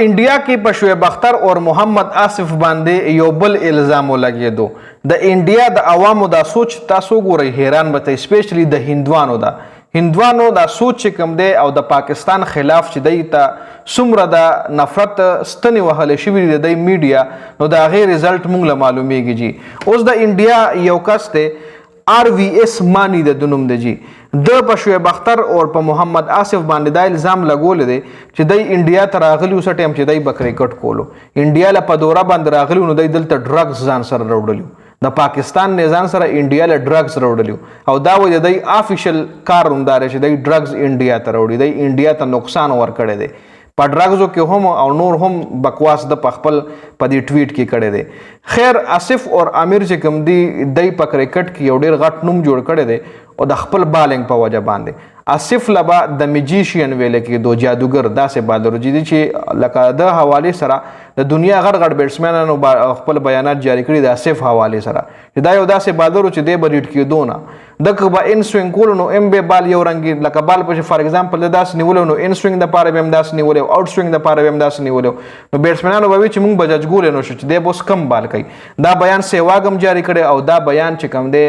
انډیا کې په شعیب اختر اور محمد آصف باندې یو بل الزام ولګېدو. د انډیا د عوامو دا سوچ تاسو ګورئ حیران به ته، سپیشلی د هندوانو دا سوچ چې کوم دی او د پاکستان خلاف چې دی ته څومره د نفرت ستنې وهلې شوي دي د میډیا، نو د هغې رزلټ موږ له معلومیږي جي. اوس د انډیا یو کس دی RVS مانی د نوم دی جي، د په شعیب اختر اور په محمد آصف باندې دا الزام لګولی دی چې دی انډیا ته راغلي اوسه ټایم چې دی به کرکټ کولو، انډیا له په دوره باندې راغلي نو دی دلته ډرګز ځان سره راوړلي، د پاکستان نه ځان سره انډیا له ډرګز راوړلي او دا وایي د دی آفیشل کار هم دا دی چې دی ډرګز انډیا ته راوړي، دی انډیا ته نقصان ورکړی دی په ډرګزو کې هم او نور هم بکواس د خپل په دې ټویټ کې کړی دی. خیر آصف اور عامر چې کوم دی په کرکټ کې یو ډېر غټ نوم جوړ کړی دی او د خپل بالنګ په وجه باندې. آصف لبا د میجیشین ویل کېدو، جادوګر، داسې بالرجي دي چې لکه د حوالې سره د دنیا غټ بیټسمینانو خپل بیانات جاری کړي د آصف حوالې سره چې دا یو داسې بالر چې دی به ریډ کېدو نه دغه به ان سوینګ کولو نو ام به بال یو رنګ لکه بال په فار ایگزامپل د داسې نیولو نو ان سوینګ دپاره به هم داسې نیولی او آوټ سوینګ دپاره به هم داسې نیولی نو بیټسمینانو به وي چې موږ به جج ګولی نو شو چې دی به اوس کم بال کوي. دا بیان سیواګ هم جاری کړی او دا بیان چې کوم دی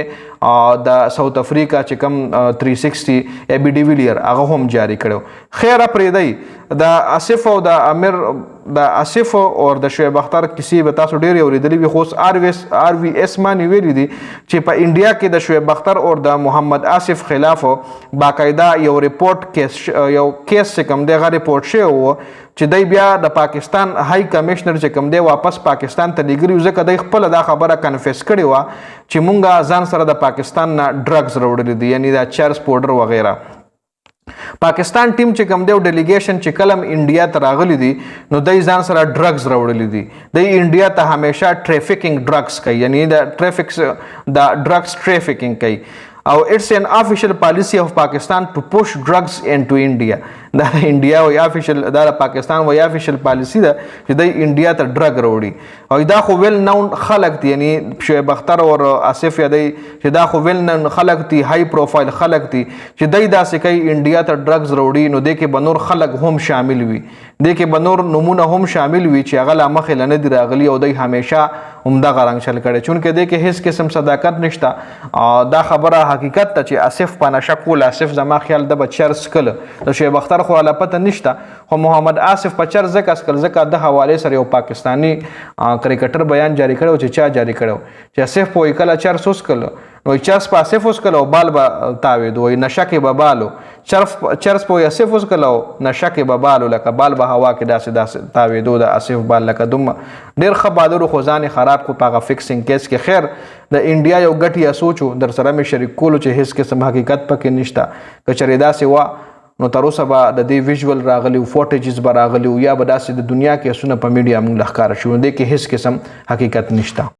د ساوث افریقا چې کوم 360 ابي ډیویلیر هغه هم جاری کړو. خیره پرېږدئ د آصف او د عامر د آصف او د شعیب اختر کیسې به تاسو ډېرې اورېدلې وي، خو اوس RVS مانی ویلي دي چې په انډیا کې د شعیب اختر او د محمد آصف خلاف باقاعده یو ریپورټ یو کیس چې کوم دی هغه ریپورټ شوی و چې دی بیا د پاکستان های کمیشنر چې کوم دی واپس پاکستان ته لیږلي، ځکه دی خپله دا خبره کنفیس کړې وه چې مونږ ځان سره د پاکستان نه ډرګز راوړلي دي، یعنی دا چرس پوډر وغیره. پاکستان ټیم چې کوم دی او ډیلیګیشن چې کله انډیا ته راغلی دي نو دی ځان سره ډرګز راوړلی دي، دی انډیا ته همیشه ټریفیکنګ ډرګز کوي، یعنی د ډرګز ټریفیکنګ کوي او اټس ان افیشل پالیسی اف پاکستان ټو پوش ډرګز انټو انډیا. دا د انډیا وایي افیشل، دا د پاکستان وایي افیشل پالیسی ده چې دی انډیا ته ډرګ راوړي او دا خو ویل نون خلک دي، یعنی شعیب اختر او آصف دی چې دا خو ویل نون خلک دي، های پروفایل خلک دي چې دی داسې کوي انډیا ته ډرګز راوړي، نو دی کې به نور خلک هم شامل وي، دی کې به نور نمونه هم شامل وي چې هغه لا مخې له نه دي راغلي او دی همیشه همدغه رنګ چل کړی، چونکې دی کې هیڅ قسم صداقت نشته. دا خبره حقیقت ته چې آصف په نشه کول، آصف زما خیال ده به چرس کله د شعیب اختر خو والا پته نشته، خو محمد آصف په چرس ځکه اسکل ځکه د حوالې سره یو پاکستاني کرکټر بیان جاری کړی چې چا جاری کړی چې آصف په وایي کله چرس وسکله نو چرس په آصف وسکله او بال به تاوېدو، وایي نشه کې به بالو، چرس په وایي آصف وسکله او نشه کې به بالو، لکه بال به هوا کې داسې تاوېدو د آصف بال، لکه دومره ډېر ښه بالرو خو ځان یې خراب کړو په هغه فکسینګ کیس کې. خیر د انډیا یو ګټیا سوچ و در سره مې شریک کولو چې هیڅ قسم حقیقت پکې نشته، که چېرې داسې وه نو تر اوسه به د دې ویژول راغلي فوټیجز به راغلي یا به داسې د دنیا کیسونه په میډیا موږ له ښکاره شوي، دې کې هیڅ قسم حقیقت نشته.